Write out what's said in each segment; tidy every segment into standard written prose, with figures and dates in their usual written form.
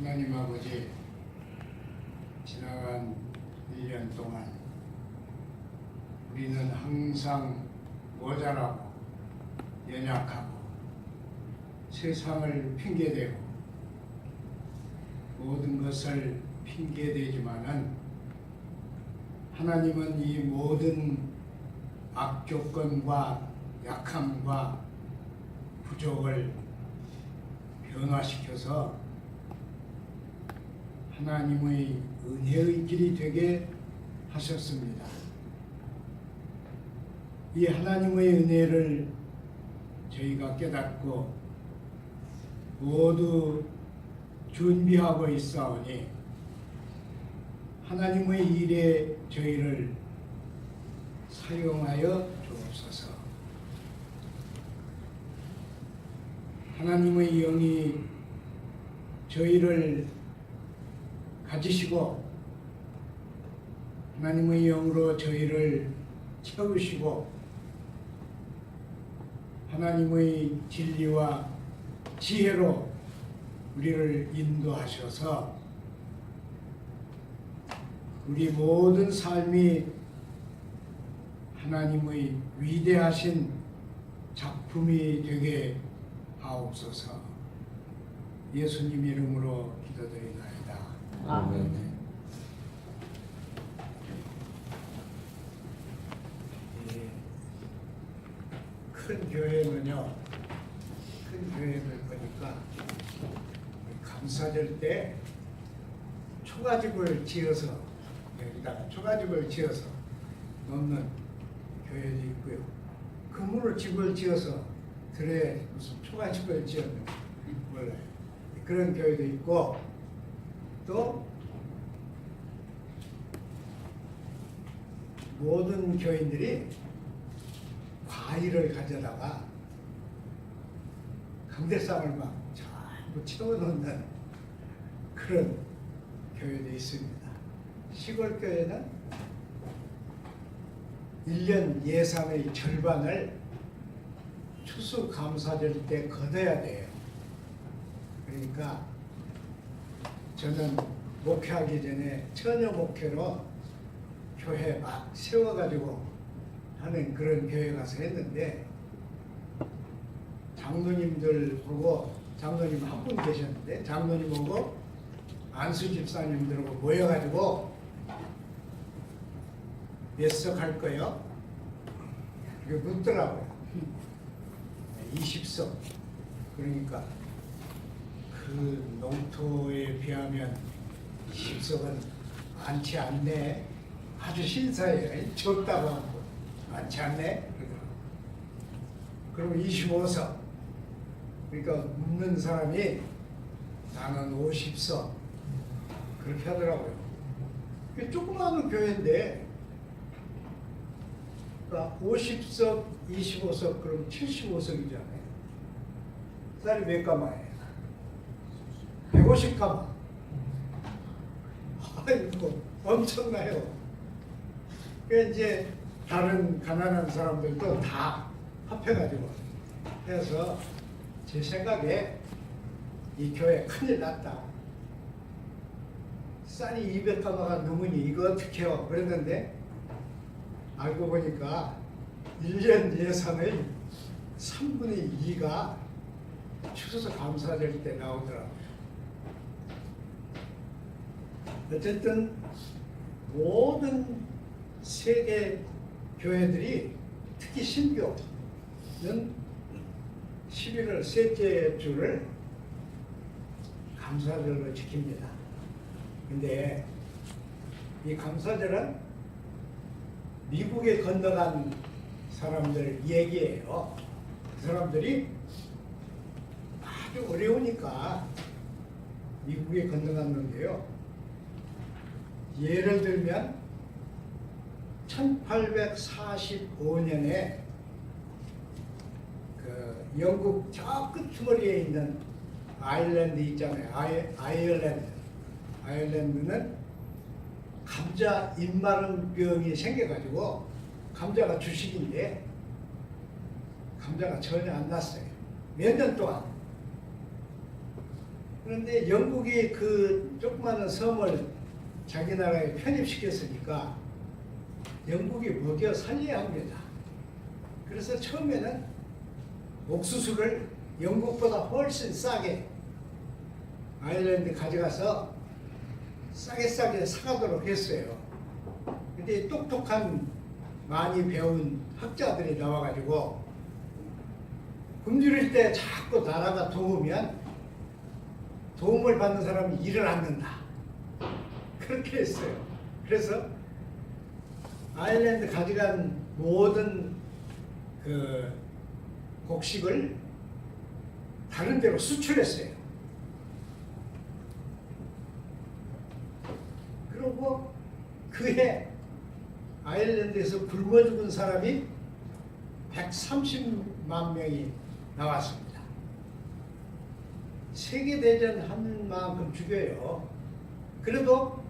하나님 아버지, 지나간 1년 동안 우리는 항상 모자라고 연약하고 세상을 핑계대고 모든 것을 핑계대지만은 하나님은 이 모든 악조건과 약함과 부족을 변화시켜서 하나님의 은혜의 길이 되게 하셨습니다. 이 하나님의 은혜를 저희가 깨닫고 모두 준비하고 있사오니 하나님의 일에 저희를 사용하여 주옵소서. 하나님의 영이 저희를 가지시고 하나님의 영으로 저희를 채우시고 하나님의 진리와 지혜로 우리를 인도하셔서 우리 모든 삶이 하나님의 위대하신 작품이 되게 하옵소서. 예수님 이름으로 기도드리나이다. 아멘. 큰 교회는요, 큰 교회를 보니까 감사절 때 초가집을 지어서 여기다가 초가집을 지어서 놓는 교회도 있고요. 그물을 집을 지어서 들에 무슨 초가집을 지었는지 몰라요. 그런 교회도 있고 또 모든 교인들이 과일을 가져다가 강대상을 막 전부 채워놓는 그런 교회도 있습니다. 시골 교회는 1년 예산의 절반을 추수감사절 때 걷어야 돼요. 그러니까 저는 목회하기 전에 처녀 목회로 교회 막 세워가지고 하는 그런 교회 가서 했는데 장로님들 보고, 장로님 한 분 계셨는데 장로님 보고 안수 집사님들하고 모여가지고 몇 석 할 거요? 이게 묻더라고요. 20석. 그러니까 그 농토에 비하면 10석은 많지 않네. 아주 신사예요. 적다고 하고 많지 않네. 그러면 25석. 그러니까 묻는 사람이 나는 50석. 그렇게 하더라고요. 이게 조그마한 교회인데, 그러니까 50석, 25석, 그럼 75석이잖아요. 쌀이 몇 가마예요? 150가마. 아이고, 엄청나요. 그 이제 다른 가난한 사람들도 다 합해가지고 해서 제 생각에 이 교회 큰일 났다. 쌀이 200가마가 넘으니 이거 어떻게 해요? 그랬는데 알고 보니까 1년 예산의 3분의 2가 추수감사절 때 나오더라고요. 어쨌든 모든 세계 교회들이 특히 신교는 11월 셋째 주를 감사절로 지킵니다. 근데 이 감사절은 미국에 건너간 사람들 얘기예요. 그 사람들이 아주 어려우니까 미국에 건너갔는데요. 예를 들면 1845년에 그 영국 저 끝머리에 있는 아일랜드 있잖아요. 아일랜드는 감자 입마름병이 생겨가지고 감자가 주식인데 감자가 전혀 안 났어요. 몇 년 동안. 그런데 영국이 그 조그마한 섬을 자기 나라에 편입시켰으니까 영국이 먹여 살려야 합니다. 그래서 처음에는 옥수수를 영국보다 훨씬 싸게 아일랜드 가져가서 싸게 사가도록 했어요. 근데 똑똑한 많이 배운 학자들이 나와가지고 굶주릴 때 자꾸 나라가 도우면 도움을 받는 사람이 일을 않는다. 그렇게 했어요. 그래서 아일랜드 가져간 모든 그 곡식을 다른 데로 수출했어요. 그리고 그해 아일랜드에서 굶어 죽은 사람이 130만 명이 나왔습니다. 세계대전 한 만큼 죽여요. 그래도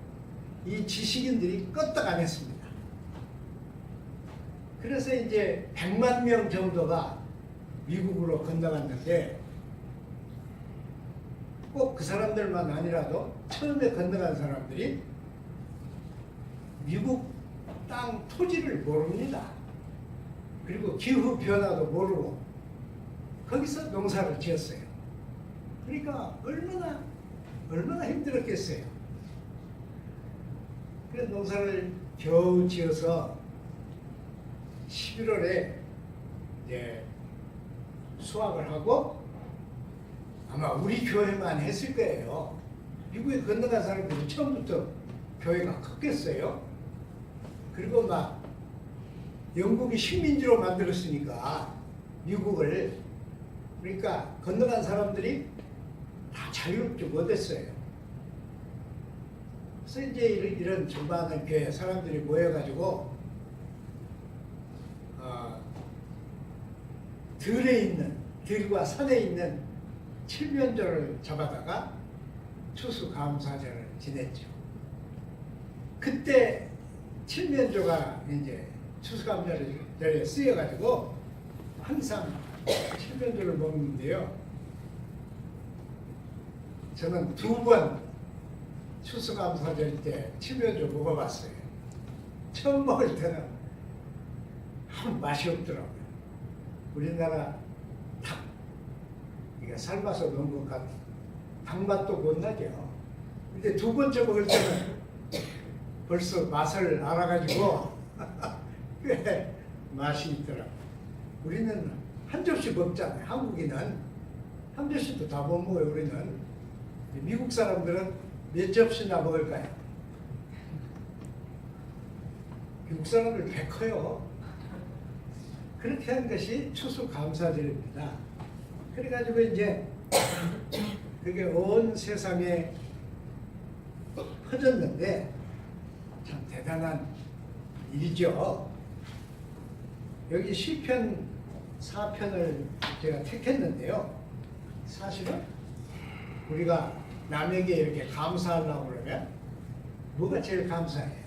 이 지식인들이 껐다가 안 했습니다. 그래서 이제 100만 명 정도가 미국으로 건너갔는데 꼭 그 사람들만 아니라도 처음에 건너간 사람들이 미국 땅 토지를 모릅니다. 그리고 기후 변화도 모르고 거기서 농사를 지었어요. 그러니까 얼마나 힘들었겠어요. 그래서 농사를 겨우 지어서 11월에 이제 수확을 하고 아마 우리 교회만 했을 거예요. 미국에 건너간 사람들이 처음부터 교회가 컸겠어요. 그리고 막 영국이 식민지로 만들었으니까 미국을 그러니까 건너간 사람들이 다 자유롭지 못했어요. 그래서 이제 이런 전반한 교회 사람들이 모여가지고 들과 산에 있는 칠면조를 잡아다가 추수감사절을 지냈죠. 그때 칠면조가 이제 추수감사절에 쓰여가지고 항상 칠면조를 먹는데요. 저는 2번 추수감사절 때 칠면조 먹어봤어요. 처음 먹을 때는 한 맛이 없더라고요. 우리나라 닭, 이게 삶아서 넣은 것 같은 닭맛도 못 나죠. 근데 2번째 먹을 때는 벌써 맛을 알아가지고 꽤 맛이 있더라고요. 우리는 한 접시 먹잖아요. 한국인은 한 접시도 다 못 먹어요. 우리는. 미국 사람들은 몇 접시나 먹을까요? 미국 사람들 배 커요. 그렇게 한 것이 추수감사절입니다. 그래가지고 이제 그게 온 세상에 퍼졌는데 참 대단한 일이죠. 여기 시편 4편을 제가 택했는데요. 사실은 우리가 남에게 이렇게 감사하려고 그러면 뭐가 제일 감사해요?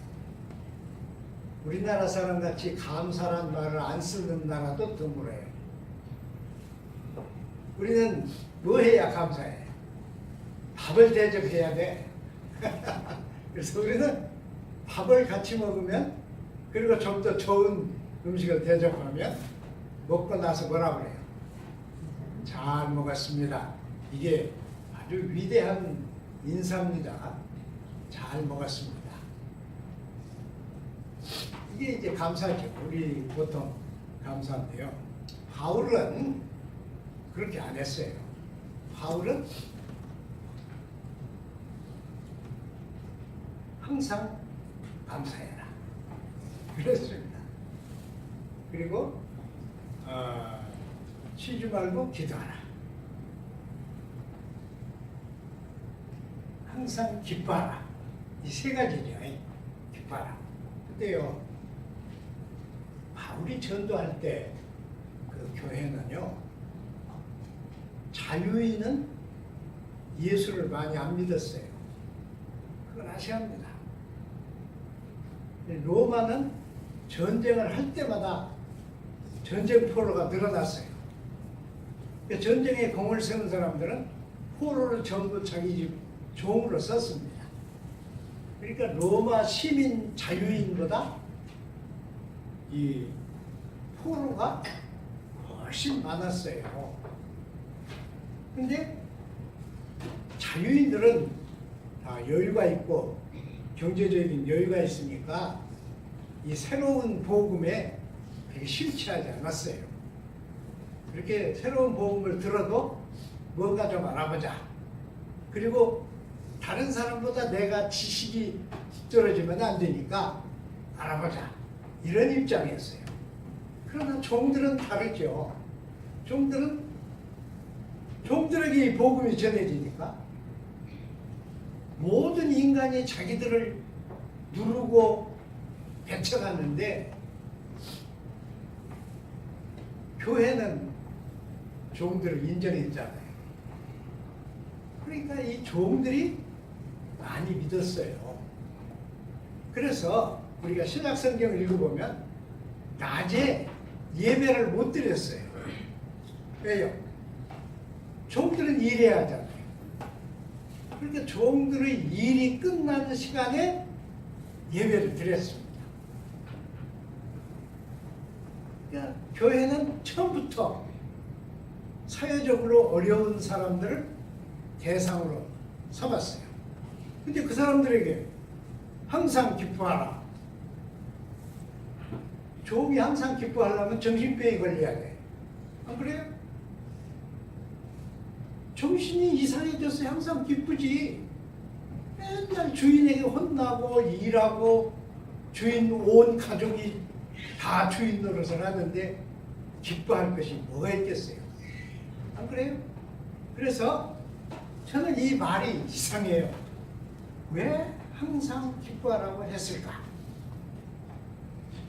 우리나라 사람 같이 감사란 말을 안 쓰는 나라도 드물어요. 우리는 뭐 해야 감사해요? 밥을 대접해야 돼. 그래서 우리는 밥을 같이 먹으면 그리고 좀 더 좋은 음식을 대접하면 먹고 나서 뭐라 그래요? 잘 먹었습니다. 이게 아주 위대한 인사입니다. 잘 먹었습니다. 이게 이제 감사죠. 우리 보통 감사인데요. 바울은 그렇게 안 했어요. 바울은 항상 감사해라. 그랬습니다. 그리고 쉬지 말고 기도하라. 항상 기뻐하라. 이 3가지죠. 기뻐하라. 근데요, 바울이 전도할 때 그 교회는요, 자유인은 예수를 많이 안 믿었어요. 그걸 아셔야 합니다. 로마는 전쟁을 할 때마다 전쟁 포로가 늘어났어요. 전쟁에 공을 세운 사람들은 포로를 전부 자기 집 종으로 썼습니다. 그러니까 로마 시민 자유인보다 이 포로가 훨씬 많았어요. 근데 자유인들은 다 여유가 있고 경제적인 여유가 있으니까 이 새로운 복음에 되게 심취하지 않았어요. 그렇게 새로운 복음을 들어도 뭔가 좀 알아보자. 그리고 다른 사람보다 내가 지식이 떨어지면 안 되니까 알아보자. 이런 입장이었어요. 그러나 종들은 다르죠. 종들에게 이 복음이 전해지니까 모든 인간이 자기들을 누르고 배척하는데 교회는 종들을 인정했잖아요. 그러니까 이 종들이 많이 믿었어요. 그래서 우리가 신약 성경을 읽어보면 낮에 예배를 못 드렸어요. 왜요? 종들은 일해야 하잖아요. 그러니까 종들의 일이 끝나는 시간에 예배를 드렸습니다. 그러니까 교회는 처음부터 사회적으로 어려운 사람들을 대상으로 삼았어요. 근데 그 사람들에게 항상 기뻐하라. 종이 항상 기뻐하려면 정신병이 걸려야 돼. 안 그래요? 정신이 이상해져서 항상 기쁘지. 맨날 주인에게 혼나고 일하고 주인 온 가족이 다 주인 노릇을 하는데 기뻐할 것이 뭐가 있겠어요? 안 그래요? 그래서 저는 이 말이 이상해요. 왜 항상 기뻐하라고 했을까?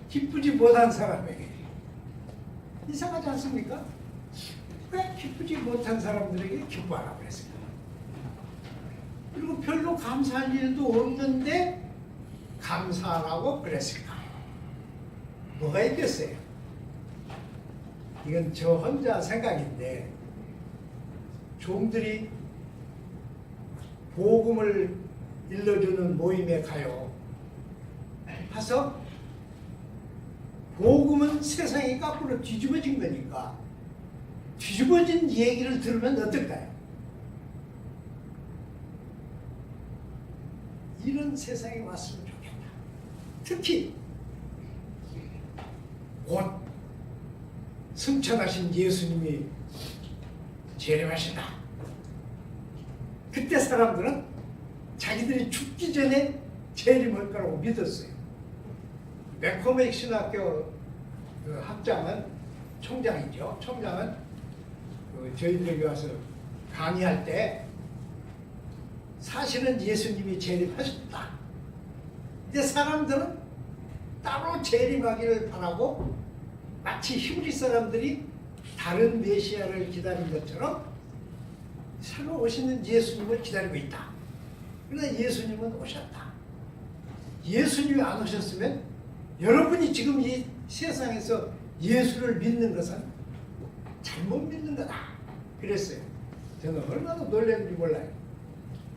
기쁘지 못한 사람에게 이상하지 않습니까? 왜 기쁘지 못한 사람들에게 기뻐하라고 했을까? 그리고 별로 감사할 일도 없는데 감사하라고 그랬을까? 뭐가 있겠어요? 이건 저 혼자 생각인데 종들이 복음을 일러주는 모임에 가요. 가서 복음은 세상이 거꾸로 뒤집어진 거니까 뒤집어진 얘기를 들으면 어떨까요? 이런 세상이 왔으면 좋겠다. 특히 곧 승천하신 예수님이 재림하신다. 그때 사람들은 자기들이 죽기 전에 재림할 거라고 믿었어요. 맥코맥 신학교 그 학장은 총장이죠. 총장은 저희들에게 와서 강의할 때 사실은 예수님이 재림하셨다. 근데 사람들은 따로 재림하기를 바라고 마치 히브리 사람들이 다른 메시아를 기다린 것처럼 새로 오시는 예수님을 기다리고 있다. 그러나 예수님은 오셨다. 예수님이 안 오셨으면 여러분이 지금 이 세상에서 예수를 믿는 것은 잘못 믿는 거다. 그랬어요. 저는 얼마나 놀랐는지 몰라요.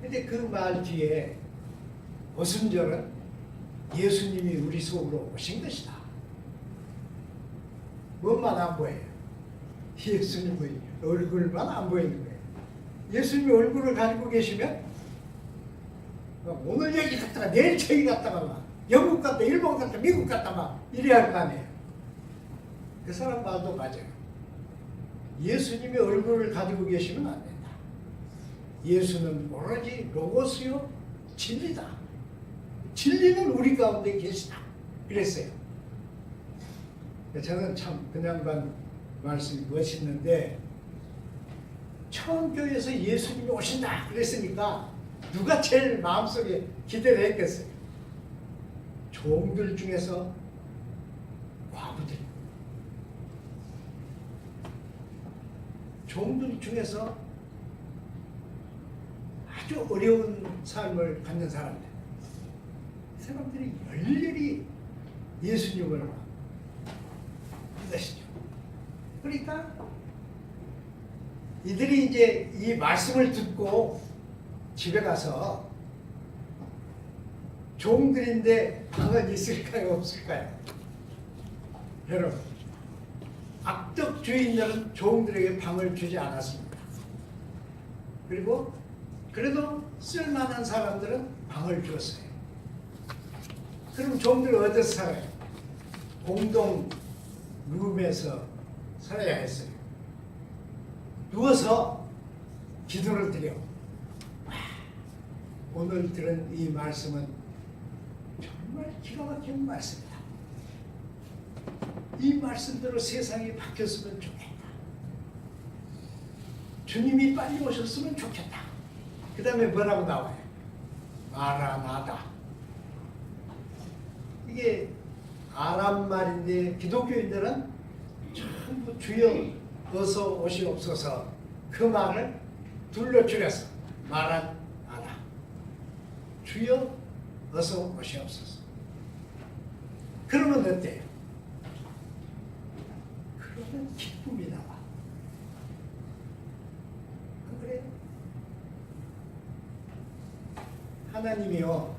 근데 그 말 뒤에 오순절은 예수님이 우리 속으로 오신 것이다. 뭐만 안 보여요? 예수님의 얼굴만 안 보이는 거예요. 예수님이 얼굴을 가지고 계시면 오늘 여기 갔다가 내일 저기 갔다가 막 영국 갔다 일본 갔다 미국 갔다 막 이래야 할 거 아니에요. 그 사람 말도 맞아요. 예수님의 얼굴을 가지고 계시면 안 된다. 예수는 오로지 로고스요 진리다. 진리는 우리 가운데 계시다. 그랬어요. 저는 참 그냥반 말씀이 멋있는데 처음 교회에서 예수님이 오신다 그랬으니까 누가 제일 마음속에 기대를 했겠어요? 종들 중에서 과부들, 종들 중에서 아주 어려운 삶을 갖는 사람들, 사람들이 열렬히 예수님을 믿으시죠. 그러니까 이들이 이제 이 말씀을 듣고 집에 가서 종들인데 방은 있을까요, 없을까요? 여러분, 악덕 주인들은 종들에게 방을 주지 않았습니다. 그리고 그래도 쓸만한 사람들은 방을 주었어요. 그럼 종들 어디서 살아요? 공동 룸에서 살아야 했어요. 누워서 기도를 드려. 오늘 들은 이 말씀은 정말 기가 막힌 말씀이다. 이 말씀대로 세상이 바뀌었으면 좋겠다. 주님이 빨리 오셨으면 좋겠다. 그 다음에 뭐라고 나와요? 마라나다. 이게 아람 말인데 기독교인들은 전부 주여 어서 오시옵소서 그 말을 둘러 줄여서 마라나다. 주여 어서 오시옵소서. 그러면 어때요? 그러면 기쁨이 나와. 안 그래요? 하나님이요,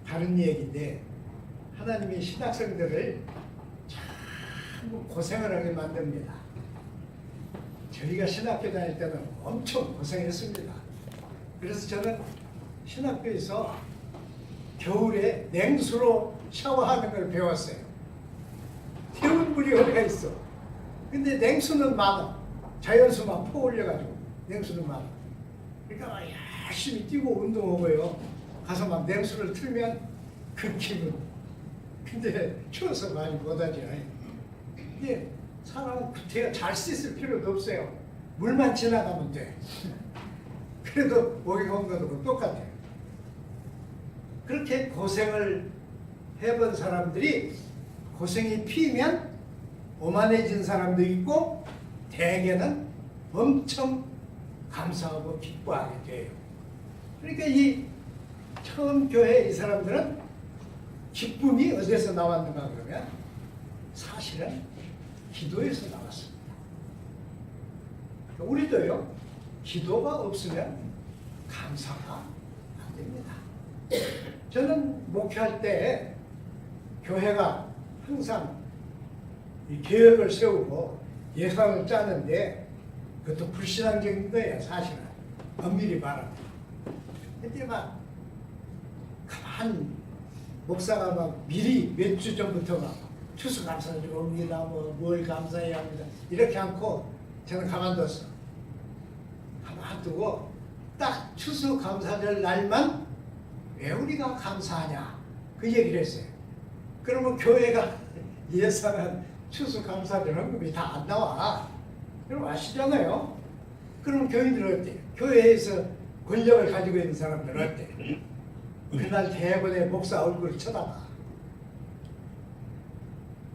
다른 얘기인데 하나님이 신학생들을 참 고생을 하게 만듭니다. 저희가 신학교 다닐 때는 엄청 고생했습니다. 그래서 저는 신학교에서 겨울에 냉수로 샤워하는 걸 배웠어요. 태운 물이 어디가 있어. 근데 냉수는 많아. 자연수만 퍼 올려가지고 냉수는 많아. 그러니까 열심히 뛰고 운동하고요. 가서 막 냉수를 틀면 그 기분. 근데 추워서 많이 못하죠. 근데 사람은 구태여 잘 씻을 필요도 없어요. 물만 지나가면 돼. 그래도 목이 건강하고 똑같아요. 그렇게 고생을 해본 사람들이 고생이 피면 오만해진 사람도 있고 대개는 엄청 감사하고 기뻐하게 돼요. 그러니까 이 처음 교회 이 사람들은 기쁨이 어디서 나왔는가 그러면 사실은 기도에서 나왔습니다. 우리도요, 기도가 없으면 감사가 안 됩니다. 저는 목회할 때 교회가 항상 이 계획을 세우고 예산을 짜는데 그것도 불신앙적인 거예요, 사실은. 엄밀히 말하면. 근데 막 가만 목사가 막 미리 몇 주 전부터 막 추수감사를 옵니다, 뭘 감사해야 합니다, 이렇게 않고 저는 가만뒀어. 가만두고 딱 추수감사절 날만 왜 우리가 감사하냐 그 얘기를 했어요. 그러면 교회가 예산한 추수감사절 헌금이 다 안 나와. 그럼 아시잖아요. 그럼 교인들은 어때요? 교회에서 권력을 가지고 있는 사람들은 어때요? 그날 대부분의 목사 얼굴을 쳐다봐.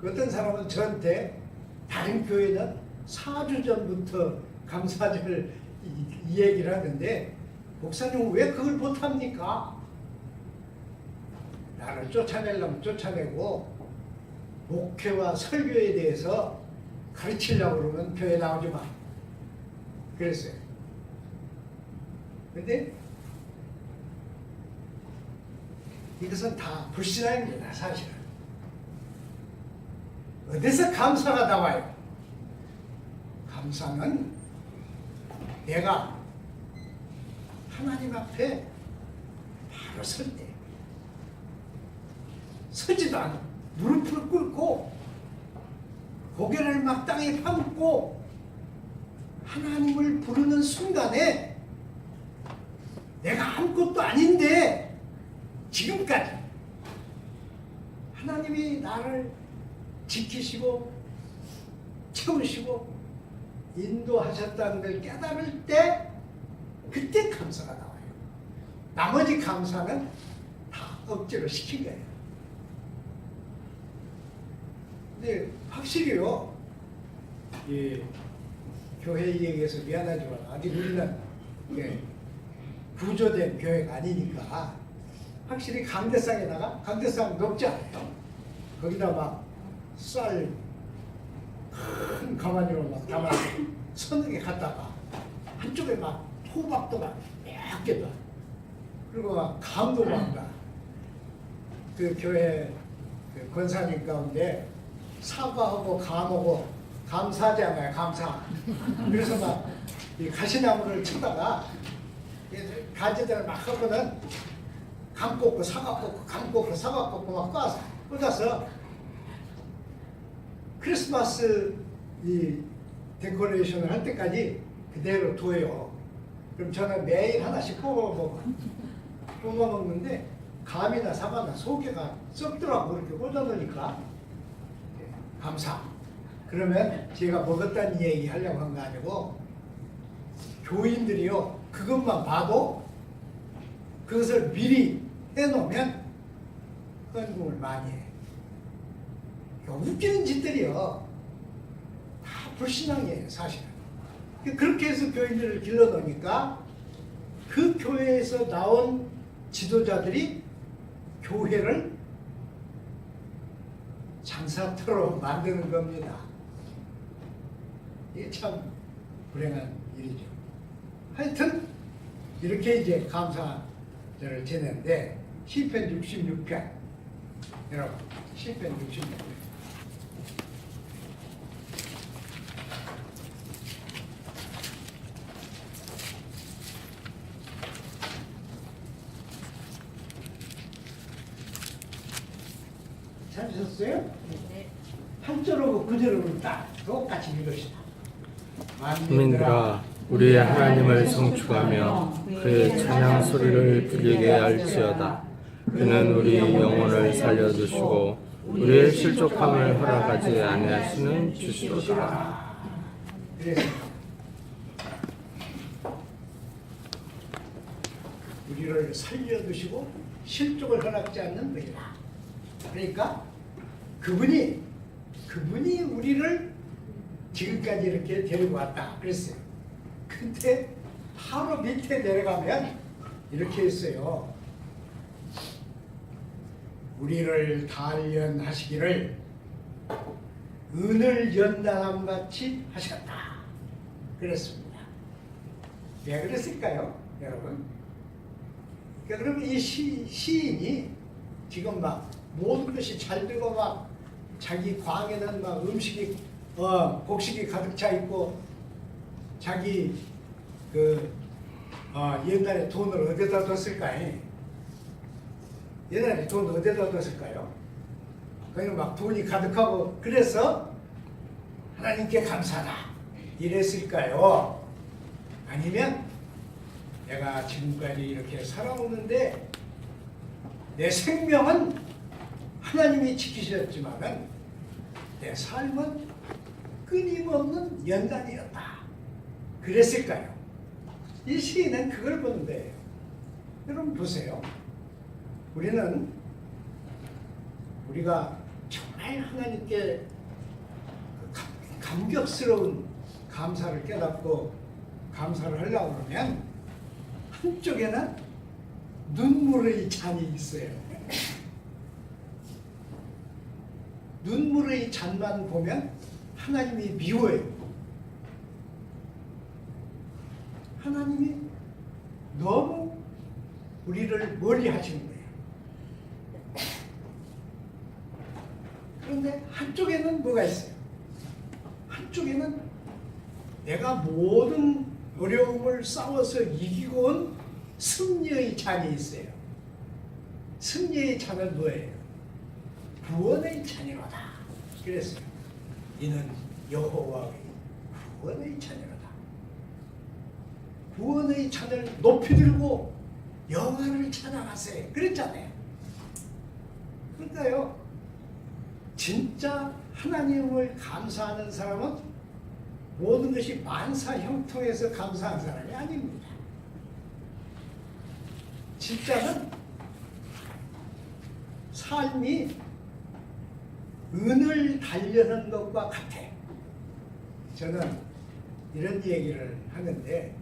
어떤 사람은 저한테 다른 교회는 4주 전부터 감사절 이 얘기를 하는데 목사님은 왜 그걸 못합니까? 나를 쫓아내려면 쫓아내고 목회와 설교에 대해서 가르치려고 그러면 교회 나오지 마. 그랬어요. 근데 이것은 다 불신앙입니다, 사실은. 어디서 감사가 나와요? 감사는 내가 하나님 앞에 바로 설 때, 서지도 않아. 무릎을 꿇고 고개를 막 땅에 파묻고 하나님을 부르는 순간에 내가 아무것도 아닌데 지금까지 하나님이 나를 지키시고 채우시고 인도하셨다는 걸 깨달을 때 그때 감사가 나와요. 나머지 감사는 다 억지로 시킨 거예요. 근데 확실히요, 이 교회 얘기해서 미안하지만 아직 우리는 구조된 교회가 아니니까 확실히 강대상에다가, 강대상 높지 않아요. 거기다 막 쌀 큰 가마니로 막 담아서 서늘게 갖다가 한쪽에 막 호박도 막 몇 개도 그리고 막 감도 막 나. 그 교회 그 권사님 가운데 사과하고 감하고 감사잖아요, 감사. 그래서 막 이 가시나무를 치다가 가지들을 막 하거든. 감 꽂고 사과 꽂고 감 꽂고 사과 꽂고 막 꽂아서 크리스마스 이 데코레이션을 할 때까지 그대로 둬요. 그럼 저는 매일 하나씩 뽑아 먹는데 감이나 사과나 소개가 썩더라고. 그렇게 꽂아 놓으니까. 감사. 그러면 제가 먹었다는 얘기 하려고 한 거 아니고 교인들이요 그것만 봐도 그것을 미리 해놓으면 헌금을 많이 해. 웃기는 짓들이요 다 불신앙이에요 사실은. 그렇게 해서 교인들을 길러놓으니까 그 교회에서 나온 지도자들이 교회를 장사터로 만드는 겁니다. 이게 참 불행한 일이죠. 하여튼 이렇게 이제 감사절을 지내는데 시편 66편 여러분 시편 66편 찾으셨어요? 네. 8절하고 9절하고 딱 똑같이 읽읍시다. 만민들아 우리의 하나님을 송축하며 그의 찬양 소리를 들리게 할지어다. 그는 우리 영혼을 살려두시고 우리의 실족함을 허락하지 아니하시는 주시로다. 그래서 우리를 살려두시고 실족을 허락지 않는 분이다. 그러니까 그분이 우리를 지금까지 이렇게 데리고 왔다 그랬어요. 근데 바로 밑에 내려가면 이렇게 했어요. 우리를 단련하시기를 은을 연단함 같이 하셨다 그랬습니다. 왜 그랬을까요, 여러분? 그러니까 그러면 이 시인이 지금 막 모든 것이 잘 되고 막 자기 광에는 막 음식이 곡식이 가득 차 있고 자기 옛날에 돈을 어디다 뒀을까요? 옛날에 돈 어디다 뒀을까요? 그냥 막 돈이 가득하고 그래서 하나님께 감사하다 이랬을까요? 아니면 내가 지금까지 이렇게 살아오는데 내 생명은 하나님이 지키셨지만은 내 삶은 끊임없는 연단이었다 그랬을까요? 이 시인은 그걸 보는데 여러분 보세요. 우리가 정말 하나님께 감격스러운 감사를 깨닫고 감사를 하려고 그러면 한쪽에는 눈물의 잔이 있어요. 눈물의 잔만 보면 하나님이 미워요. 하나님이 너무 우리를 멀리 하시는 거예요. 그런데 한쪽에는 뭐가 있어요? 한쪽에는 내가 모든 어려움을 싸워서 이기고 온 승리의 잔이 있어요. 승리의 잔은 뭐예요? 구원의 잔이로다. 그랬어요. 이는 여호와의 구원의 잔이로다. 구원의 잔을 높이 들고 여호와를 찬양하세요. 그랬잖아요. 그러니까요. 진짜 하나님을 감사하는 사람은 모든 것이 만사 형통해서 감사한 사람이 아닙니다. 진짜는 삶이 은을 달려는 것과 같아. 저는 이런 얘기를 하는데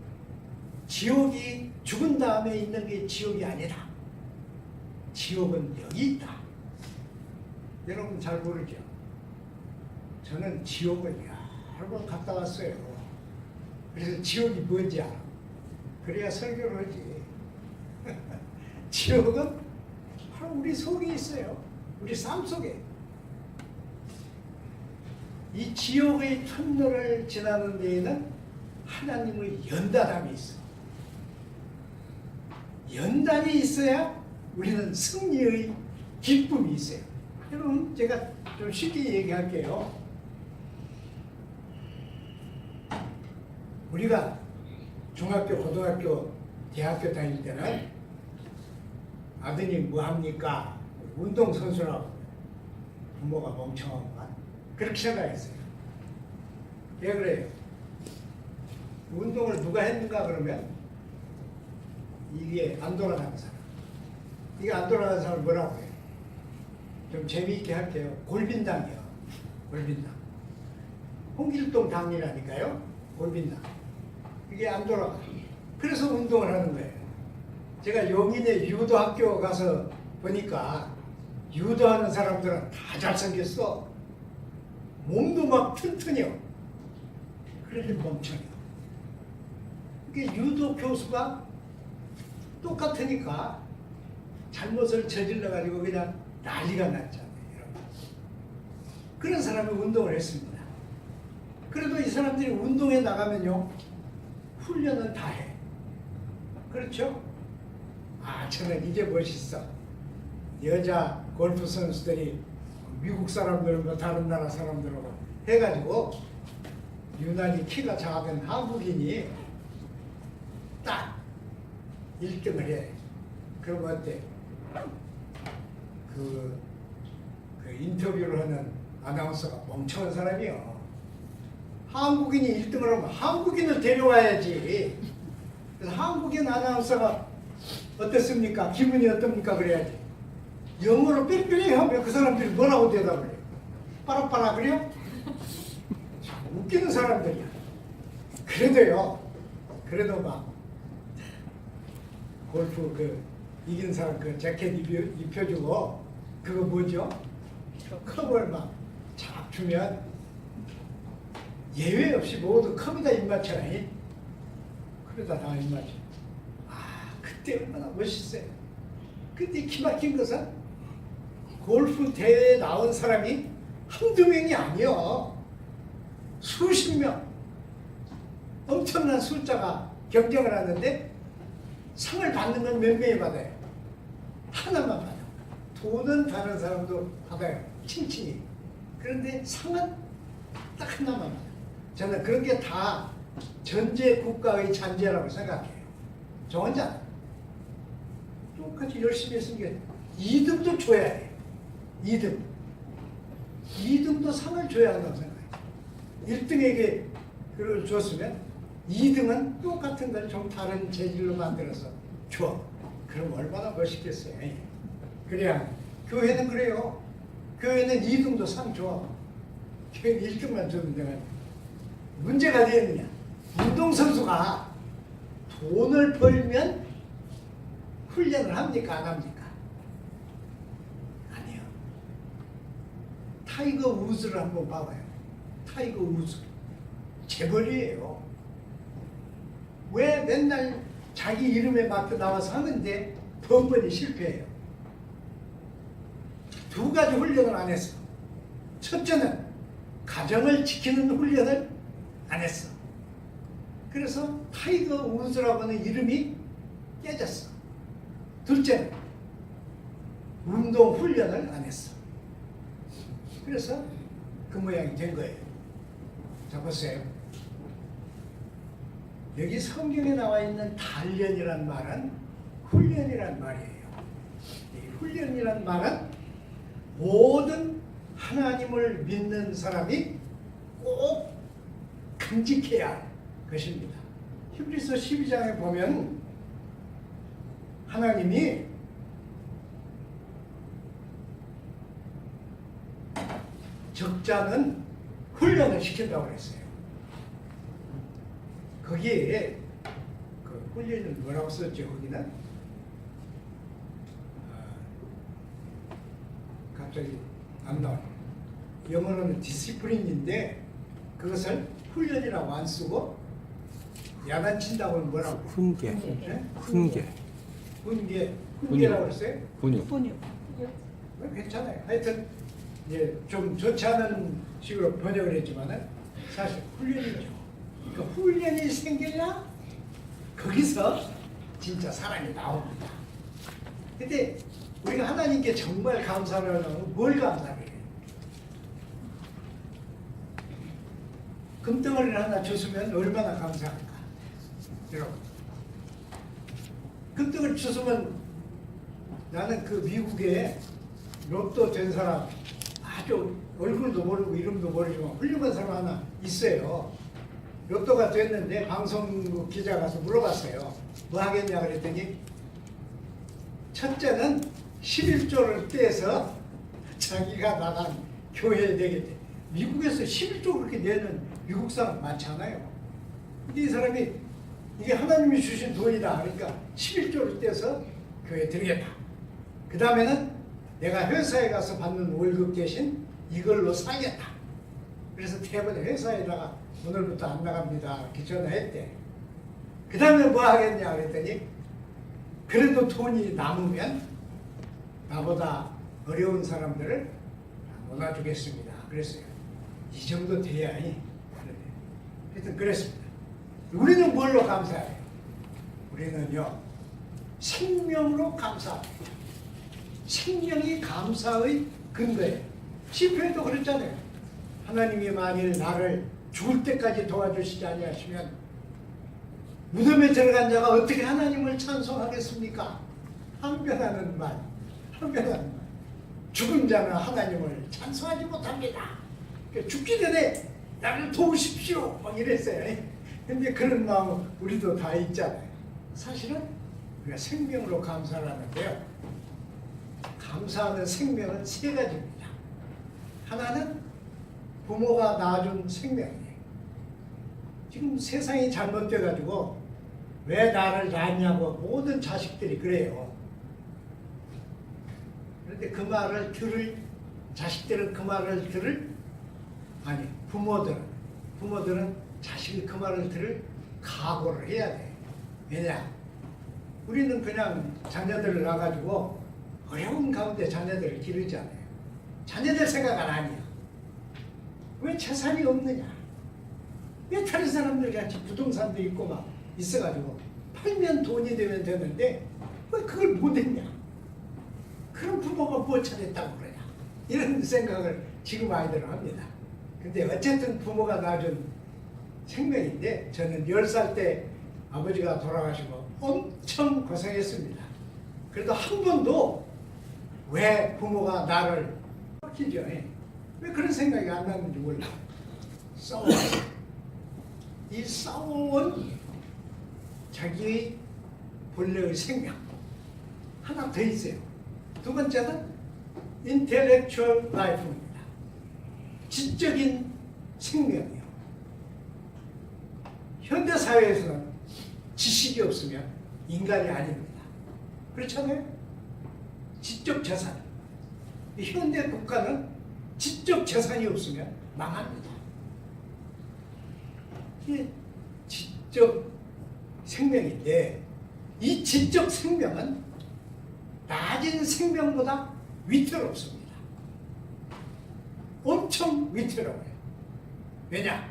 지옥이 죽은 다음에 있는 게 지옥이 아니다. 지옥은 여기 있다. 여러분 잘 모르죠? 저는 지옥을 여러 번 갔다 왔어요. 그래서 지옥이 뭔지 알아. 그래야 설교를 하지. 지옥은 바로 우리 속에 있어요. 우리 삶 속에. 이 지옥의 터널을 지나는 데에는 하나님의 연단함이 있어. 연단이 있어야 우리는 승리의 기쁨이 있어요. 여러분, 제가 좀 쉽게 얘기할게요. 우리가 중학교, 고등학교, 대학교 다닐 때는 아드님 뭐 합니까? 운동선수라고 부모가 멍청한가? 그렇게 생각했어요. 왜 그래요? 운동을 누가 했는가 그러면 이게 안 돌아가는 사람. 이게 안 돌아가는 사람을 뭐라고 해요? 좀 재미있게 할게요. 골빈당이요. 골빈당. 홍길동 당이라니까요. 골빈당. 이게 안 돌아가. 그래서 운동을 하는 거예요. 제가 용인의 유도학교 가서 보니까 유도하는 사람들은 다 잘생겼어. 몸도 막 튼튼해요. 그런데 멍청해요. 이게 유도 교수가 똑같으니까 잘못을 저질러가지고 그냥 난리가 났잖아요. 여러분. 그런 사람이 운동을 했습니다. 그래도 이 사람들이 운동에 나가면요, 훈련은 다 해. 그렇죠? 아, 저는 이게 멋있어. 여자 골프 선수들이 미국 사람들과 다른 나라 사람들하고 해가지고 유난히 키가 작은 한국인이 딱 1등을 해. 그럼 어때? 그 인터뷰를 하는 아나운서가 멍청한 사람이요. 한국인이 1등을 하면 한국인을 데려와야지. 그래서 한국인 아나운서가 어떻습니까? 기분이 어떻습니까? 그래야지. 영어로 빽빽히 하면 그 사람들이 뭐라고 대답을 해요? 빠라빠라 그래요? 참 웃기는 사람들이야. 그래도 막 골프 이긴 사람 재킷 입혀주고 그거 뭐죠? 컵을 막 착 주면 예외 없이 모두 컵에다 입맞춰. 그러다 다 입맞춰. 아, 그때 얼마나 멋있어요. 근데 기막힌 것은 골프 대회에 나온 사람이 한두 명이 아니요. 수십 명. 엄청난 숫자가 경쟁을 하는데 상을 받는 건 몇 명이 받아요? 하나만 받아요. 돈은 다른 사람도 받아요. 칭칭이. 그런데 상은 딱 하나만 받아요. 저는 그런 게 다 전제 국가의 잔재라고 생각해요. 저 혼자 똑같이 열심히 했으니까 2등도 줘야 해. 2등도 상을 줘야 한다고 생각해요. 1등에게 그걸 줬으면 2등은 똑같은 걸 좀 다른 재질로 만들어서 줘. 그럼 얼마나 멋있겠어요. 그래야 교회는 그래요. 교회는 2등도 상 줘. 교회는 1등만 주면 내가 문제가 되느냐. 운동선수가 돈을 벌면 훈련을 합니까? 안 합니까? 아니요. 타이거 우즈를 한번 봐봐요. 타이거 우즈. 재벌이에요. 왜 맨날 자기 이름에 맞게 나와서 하는데 번번이 실패해요? 두 가지 훈련을 안 했어. 첫째는 가정을 지키는 훈련을 안 했어. 그래서 타이거 우즈라고 하는 이름이 깨졌어. 둘째는 운동 훈련을 안 했어. 그래서 그 모양이 된 거예요. 자, 보세요. 여기 성경에 나와 있는 단련이란 말은 훈련이란 말이에요. 이 훈련이란 말은 모든 하나님을 믿는 사람이 꼭 간직해야 할 것입니다. 히브리서 12장에 보면 하나님이 적자는 훈련을 시킨다고 그랬어요. 거기에 그 훈련을 뭐라고 썼죠? 거기는 갑자기 안 나와요. 영어로는 디시플린인데 그것을 훈련이라고 안 쓰고 야단친다고는 뭐라고? 훈계, 네? 훈계, 훈계라고 그랬어요? 훈육. 괜찮아요. 하여튼 이제 좀 좋지 않은 식으로 번역을 했지만은 사실 훈련이죠. 그러니까 훈련이 생길라 거기서 진짜 사랑이 나옵니다. 근데 우리가 하나님께 정말 감사를 하려면 뭘 감사해요? 금덩어리를 하나 줬으면 얼마나 감사할까? 여러분, 금덩어리 줬으면 나는 그 미국에 로또 된 사람 아주 얼굴도 모르고 이름도 모르지만 훌륭한 사람 하나 있어요. 로또가 됐는데 방송국 기자 가서 물어봤어요. 뭐 하겠냐 그랬더니 첫째는 11조를 떼서 자기가 나간 교회에 내겠대. 미국에서 11조 그렇게 내는 미국 사람 많지 않아요. 근데 이 사람이 이게 하나님이 주신 돈이다. 그러니까 11조를 떼서 교회에 드리겠다. 그 다음에는 내가 회사에 가서 받는 월급 대신 이걸로 사겠다. 그래서 대부분 회사에다가 오늘부터 안 나갑니다. 이렇게 전화했대. 그 다음에 뭐 하겠냐 그랬더니 그래도 돈이 남으면 나보다 어려운 사람들을 모아주겠습니다. 그랬어요. 이 정도 돼야 하여튼 그랬습니다. 우리는 뭘로 감사해요? 우리는요 생명으로 감사합니다. 생명이 감사의 근거예요. 시편에도 그랬잖아요. 하나님이 만일 나를 죽을 때까지 도와주시지 아니하시면 무덤에 들어간 자가 어떻게 하나님을 찬송하겠습니까? 항변하는 말. 죽은 자는 하나님을 찬송하지 못합니다. 죽기 전에 나를 도우십시오. 막 이랬어요. 근데 그런 마음 우리도 다 있잖아요. 사실은 우리가 생명으로 감사를 하는데요. 감사하는 생명은 세 가지입니다. 하나는 부모가 낳아준 생명이에요. 지금 세상이 잘못돼가지고 왜 나를 낳냐고 모든 자식들이 그래요. 그런데 그 말을 들을 자식들은 그 말을 들을 아니 부모들은 자식이 그 말을 들을 각오를 해야 돼. 왜냐? 우리는 그냥 자녀들을 낳아가지고 어려운 가운데 자녀들을 기르지 않아요. 자녀들 생각은 아니야. 왜 재산이 없느냐? 왜 다른 사람들 같이 부동산도 있고 막 있어가지고 팔면 돈이 되면 되는데 왜 그걸 못했냐? 그런 부모가 뭐 잘했다고 그러냐? 이런 생각을 지금 아이들은 합니다. 근데 어쨌든 부모가 낳아준 생명인데 저는 10살 때 아버지가 돌아가시고 엄청 고생했습니다. 그래도 한 번도 왜 부모가 나를 꺾이죠? 왜 그런 생각이 안 나는지 몰라. 싸워요. 이 싸워온 자기의 본래의 생명 하나 더 있어요. 두 번째는 intellectual life입니다. 지적인 생명이요. 현대 사회에서는 지식이 없으면 인간이 아닙니다. 그렇잖아요? 지적 재산. 현대 국가는 지적 재산이 없으면 망합니다. 이게 지적 생명인데 이 지적 생명은 낮은 생명보다 위태롭습니다. 엄청 위태로워요. 왜냐?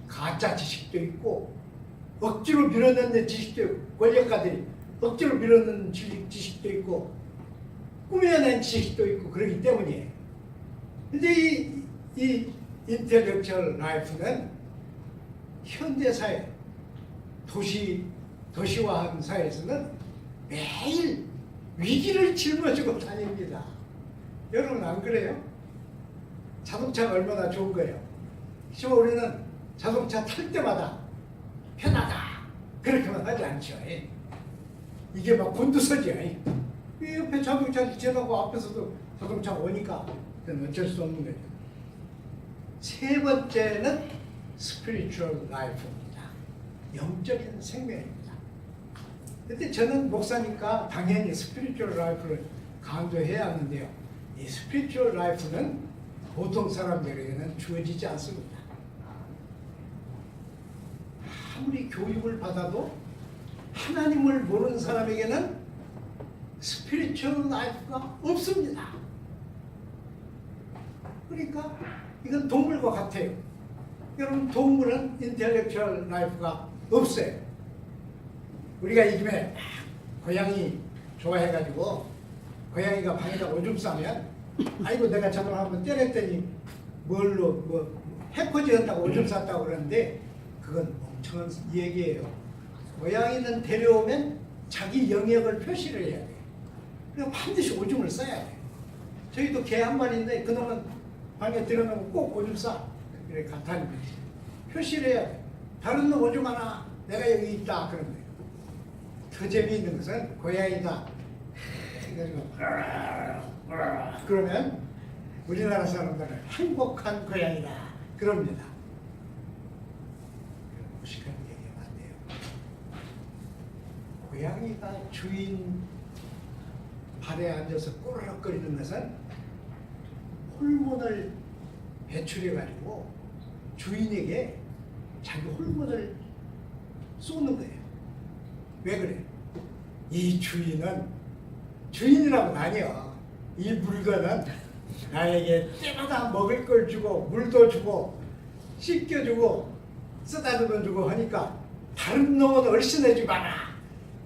가짜 지식도 있고 억지로 밀어넣는 지식도 있고 권력가들이 억지로 밀어넣는 지식도 있고 꾸며낸 지식도 있고 그러기 때문이에요. 근데 이 인텔렉츄얼 라이프는 현대사회 도시화한 사회에서는 매일 위기를 짊어지고 다닙니다. 여러분 안 그래요? 자동차가 얼마나 좋은 거예요. 지금 우리는 자동차 탈 때마다 편하다 그렇게만 하지 않죠. 이게 막 곤두서죠. 이 옆에 자동차 지나고 앞에서도 자동차가 오니까 그건 어쩔 수 없는 거죠. 세 번째는 spiritual life입니다. 영적인 생명입니다. 근데 저는 목사니까 당연히 spiritual life를 강조해야 하는데요. 이 spiritual life는 보통 사람들에게는 주어지지 않습니다. 아무리 교육을 받아도 하나님을 모르는 사람에게는 스피리추얼 라이프가 없습니다. 그러니까 이건 동물과 같아요. 여러분, 동물은 인텔렉츄얼 라이프가 없어요. 우리가 요즘에 고양이 좋아해가지고 고양이가 방에다 오줌 싸면 아이고 내가 저걸 한번 때렸더니 뭘로 해코지 한다고 오줌 쌌다고 그러는데 그건 멍청한 얘기예요. 고양이는 데려오면 자기 영역을 표시를 해야 돼. 그래서 반드시 오줌을 싸야 돼. 저희도 개 한 마리인데 그놈은 방에 들어가면 꼭 오줌 싸. 그래 같다는 거지. 표시를 해야 돼. 다른 놈 오줌 하나 내가 여기 있다 그런 거예요. 더 재미있는 것은 고양이가 그러면 우리나라 사람들은 행복한 고양이다 그럽니다. 무식한 얘기가 많네요. 고양이가 주인 발에 앉아서 꼬르륵거리는 것은 호르몬을 배출해가지고 주인에게 자기 호르몬을 쏘는 거예요. 왜 그래? 이 주인이라고 다녀. 이 물건은 나에게 때마다 먹을 걸 주고 물도 주고 씻겨주고 쓰다듬어 주고 하니까 다른 놈은 얼씬해주지 마라.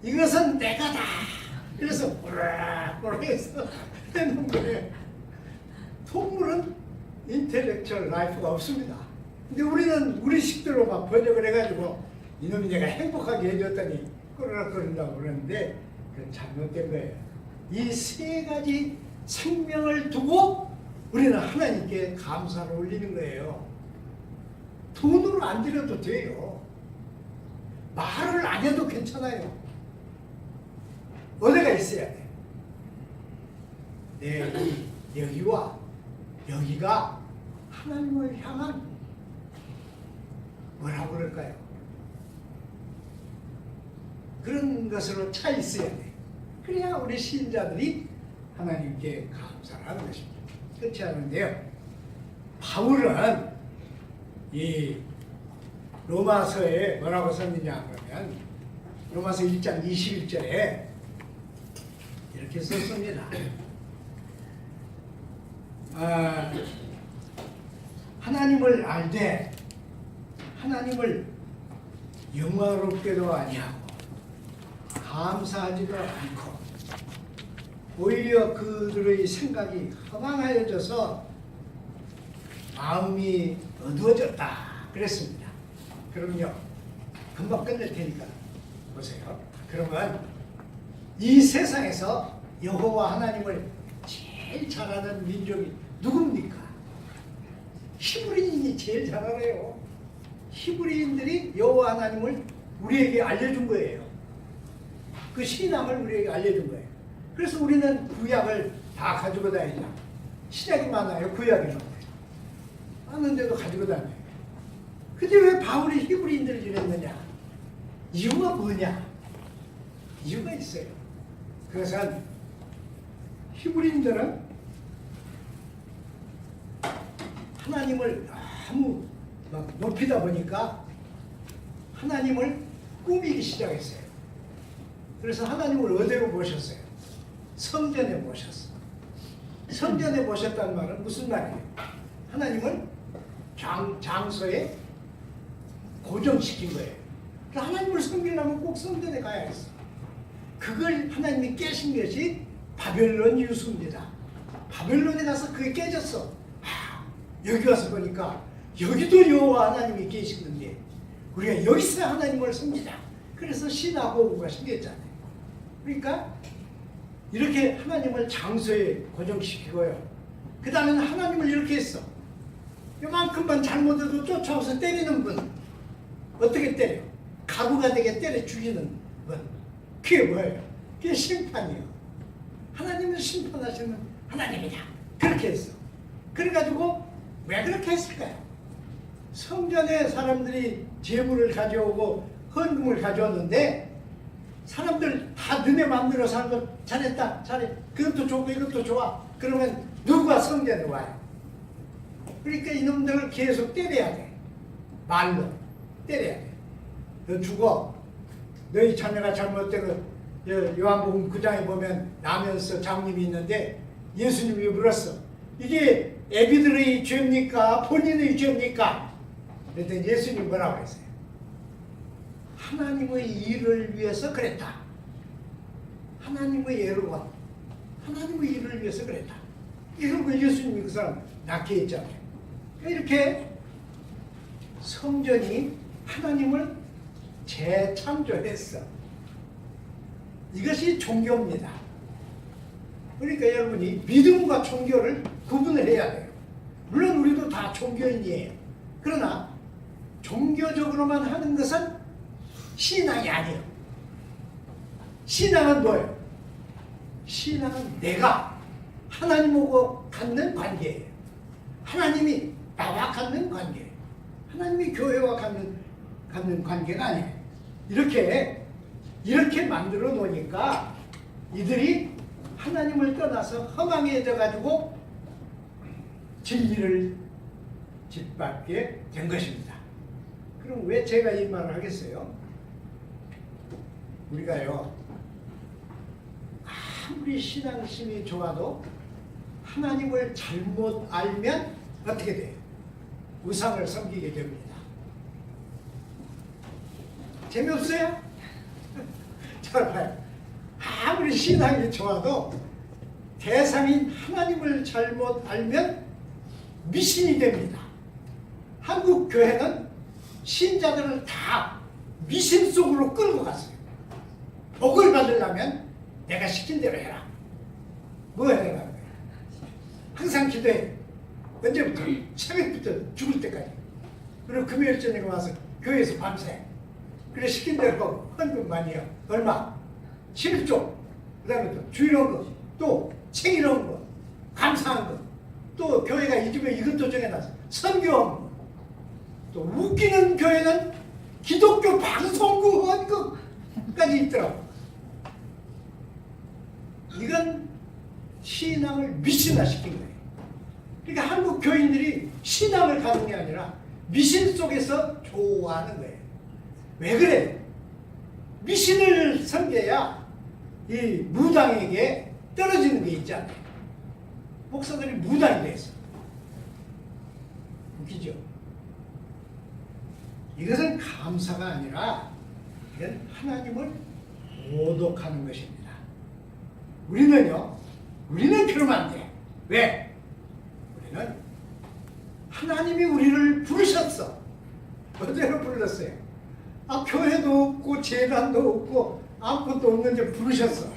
이것은 내가다. 그래서 꼬락꼬락해서 해놓은 거예요. 동물은 인텔렉츄얼 라이프가 없습니다. 근데 우리는 우리식대로 막 번역을 해가지고 이놈이 내가 행복하게 해줬더니 꼬락거린다고 그러는데 그건 잘못된 거예요. 이 세 가지 생명을 두고 우리는 하나님께 감사를 올리는 거예요. 돈으로 안 드려도 돼요. 말을 안 해도 괜찮아요. 은혜가 있어야 돼. 내 여기와 여기가 하나님을 향한 뭐라고 그럴까요? 그런 것으로 차 있어야 돼. 그래야 우리 신자들이 하나님께 감사를 하는 것입니다. 끝이 하는데요. 바울은 이 로마서에 뭐라고 썼느냐 그러면 로마서 1장 21절에 이렇게 썼습니다. 하나님을 알되 하나님을 영화롭게도 아니하고 감사하지도 않고 오히려 그들의 생각이 허망하여져서 마음이 어두워졌다 그랬습니다. 그럼요, 금방 끝낼 테니까 보세요. 그러면 이 세상에서 여호와 하나님을 제일 잘하는 민족이 누굽니까? 히브리인이 제일 잘 알아요. 히브리인들이 여호와 하나님을 우리에게 알려준 거예요. 그 신앙을 우리에게 알려준 거예요. 그래서 우리는 구약을 다 가지고 다니죠. 신약이 많아요. 구약이 많은데도 가지고 다녀요. 근데 왜 바울이 히브리인들을 이랬느냐? 이유가 뭐냐? 이유가 있어요. 그것은 히브리인들은 하나님을 너무 막 높이다 보니까 하나님을 꾸미기 시작했어요. 그래서 하나님을 어디로 모셨어요? 성전에 모셨어. 성전에 모셨다는 말은 무슨 말이에요? 하나님을 장소에 고정시킨 거예요. 그러니까 하나님을 섬기려면 꼭 성전에 가야 했어. 그걸 하나님이 깨신 것이 바벨론 유수입니다. 바벨론에 가서 그게 깨졌어. 여기 와서 보니까 여기도 여호와 하나님이 계시는데 우리가 여기서 하나님을 섬기자. 그래서 신하고가 생겼잖아요. 그러니까 이렇게 하나님을 장소에 고정시키고요. 그 다음에는 하나님을 이렇게 했어. 요만큼만 잘못해도 쫓아와서 때리는 분. 어떻게 때려? 가부가 되게 때려 죽이는 분. 그게 뭐예요? 그게 심판이에요. 하나님은 심판하시는 하나님이다. 그렇게 했어. 그래가지고 왜 그렇게 했을까요? 성전에 사람들이 제물을 가져오고 헌금을 가져왔는데 사람들 다 너네 마음대로 사는 거 잘했다 잘해 그것도 좋고 이것도 좋아 그러면 누가 성전에 와요? 그러니까 이놈들을 계속 때려야 돼. 말로 때려야 돼. 너 죽어. 너희 자녀가 잘못되고 요한복음 9장에 보면 나면서 장님이 있는데 예수님이 물었어. 이게 애비들의 죄입니까? 본인의 죄입니까? 그랬더니 예수님 뭐라고 했어요? 하나님의 일을 위해서 그랬다. 하나님의 예로와 하나님의 일을 위해서 그랬다. 이런 걸 예수님이 그 사람 낳게 했잖아요. 이렇게 성전이 하나님을 재창조했어. 이것이 종교입니다. 그러니까 여러분이 믿음과 종교를 구분을 해야 돼요. 물론 우리도 다 종교인이에요. 그러나 종교적으로만 하는 것은 신앙이 아니에요. 신앙은 뭐예요? 신앙은 내가 하나님하고 갖는 관계예요. 하나님이 나와 갖는 관계예요. 하나님이 교회와 갖는 관계가 아니에요. 이렇게 만들어 놓으니까 이들이 하나님을 떠나서 허망해져 가지고 진리를 짓밟게 된 것입니다. 그럼 왜 제가 이 말을 하겠어요? 우리가요, 아무리 신앙심이 좋아도 하나님을 잘못 알면 어떻게 돼요? 우상을 섬기게 됩니다. 재미없어요? 잘 봐요. 아무리 신앙이 좋아도 대상인 하나님을 잘못 알면 미신이 됩니다. 한국 교회는 신자들을 다 미신 속으로 끌고 갔어요. 복을 받으려면 내가 시킨 대로 해라. 뭐 해라는 거야? 항상 기도해. 언제부터? 새벽부터 죽을 때까지. 그리고 금요일 저녁에 와서 교회에서 밤새. 그래 시킨 대로 하고 헌금 많이 해요. 얼마? 11조. 그 다음에 또 주일헌금, 또 생일헌금, 감사헌금, 또 교회가 이 집에 이것도 정해놨어. 선교헌금. 또 웃기는 교회는 기독교 방송국 헌금까지 있더라고. 이건 신앙을 미신화시킨 거예요. 그러니까 한국 교인들이 신앙을 가는 게 아니라 미신 속에서 좋아하는 거예요. 왜 그래? 미신을 섬겨야 이 무당에게 떨어지는 게 있잖아요. 목사들이 무당이 돼서. 웃기죠? 이것은 감사가 아니라 이건 하나님을 모독하는 것입니다. 우리는 그러면 안 돼. 왜? 우리는 하나님이 우리를 부르셨어. 어디로 불렀어요? 교회도 없고 재단도 없고 아무것도 없는데 부르셨어.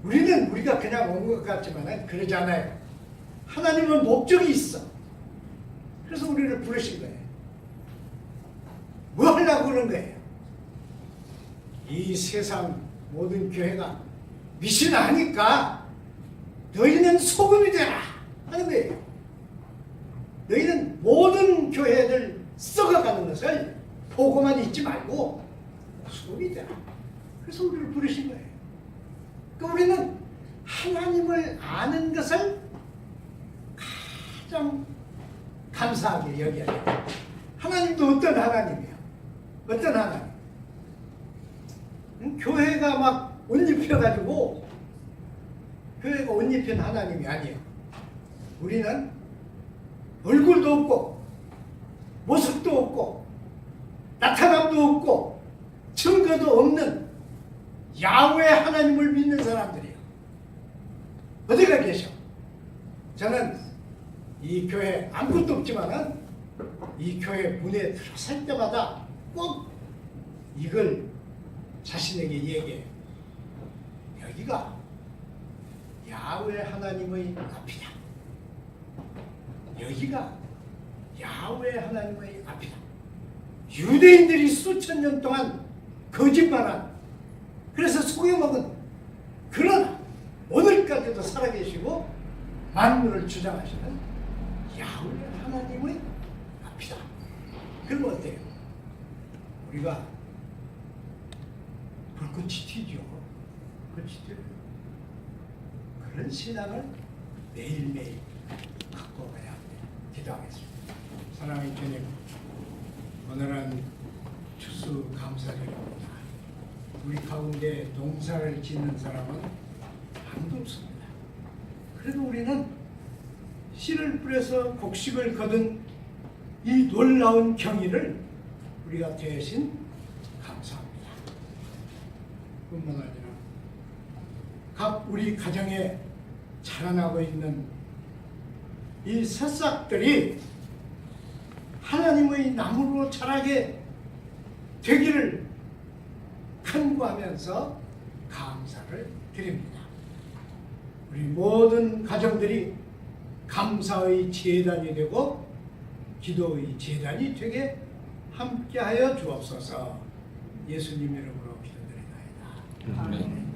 우리가 그냥 온 것 같지만 그러지 않아요. 하나님은 목적이 있어. 그래서 우리를 부르신 거예요. 뭐 하려고 그런 거예요? 이 세상 모든 교회가 미신하니까 너희는 소금이 되라 하는 거예요. 너희는 모든 교회들 썩어가는 것을 보고만 있지 말고 소금이 되라. 그래서 우리를 부르신 거예요. 그러니까 우리는 하나님을 아는 것을 가장 감사하게 여겨야 돼요. 하나님도 어떤 하나님이에요? 어떤 하나님? 교회가 막 옷 입혀가지고 교회가 옷 입힌 하나님이 아니에요. 우리는 얼굴도 없고 모습도 없고 나타남도 없고 증거도 없는 야훼 하나님을 믿는 사람들이에요. 어디가 계셔? 저는 이 교회 아무것도 없지만은 이 교회 문에 들어설 때마다 꼭 이걸 자신에게 얘기해요. 여기가 야훼 하나님의 앞이다. 여기가 야훼 하나님의 앞이다. 유대인들이 수천 년 동안 거짓말한, 그래서 속여먹은, 그러나 오늘까지도 살아계시고 만물을 주장하시는 야훼 하나님의 앞이다. 그러면 어때요? 우리가 불꽃이 튀죠. 불꽃이 튀어요. 그런 신앙을 매일매일 갖고 가야 합니다. 기도하겠습니다. 사랑하는 주님, 오늘은 추수 감사드립니다. 우리 가운데 농사를 짓는 사람은 아무도 없습니다. 그래도 우리는 씨를 뿌려서 곡식을 거둔 이 놀라운 경위를 우리가 대신 감사합니다. 뿐만 아니라 각 우리 가정에 자라나고 있는 이 새싹들이 하나님의 나무로 자라게 되기를 간구하면서 감사를 드립니다. 우리 모든 가정들이 감사의 제단이 되고 기도의 제단이 되게 함께하여 주옵소서. 예수님 이름으로 기도드리나이다. 아멘.